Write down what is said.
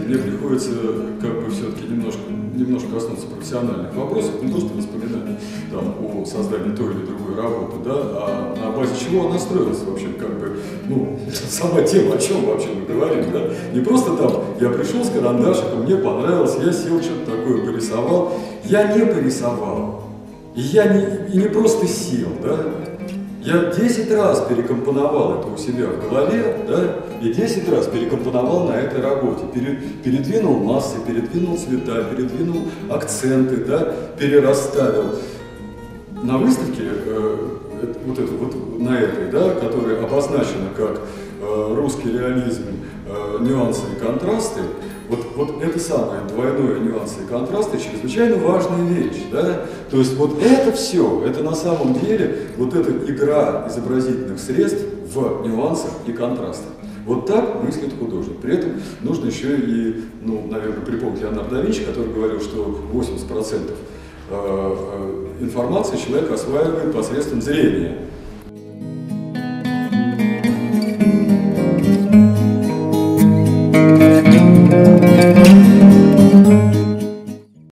мне приходится как бы все-таки немножко коснуться профессиональных вопросов, не просто воспоминаний там, о создании той или другой работы, да, а на базе чего она строилась вообще, как бы, ну, сама тема, о чем вообще мы говорим, да, не просто там, я пришел с карандашиком, мне понравилось, я сел, что-то такое порисовал, я не порисовал, и не просто сел, да, я 10 раз перекомпоновал это у себя в голове, да, и 10 раз перекомпоновал на этой работе. Передвинул массы, передвинул цвета, передвинул акценты, да, перерасставил. На выставке, на этой, да, которая обозначена как русский реализм, нюансы и контрасты, вот это самое двойное нюансы и контрасты чрезвычайно важная вещь, да? То есть вот это все, это на самом деле вот эта игра изобразительных средств в нюансах и контрастах. Вот так мыслит художник. При этом нужно еще и, ну, наверное, припомнить Леонардо да Винчи, который говорил, что 80% информации человек осваивает посредством зрения.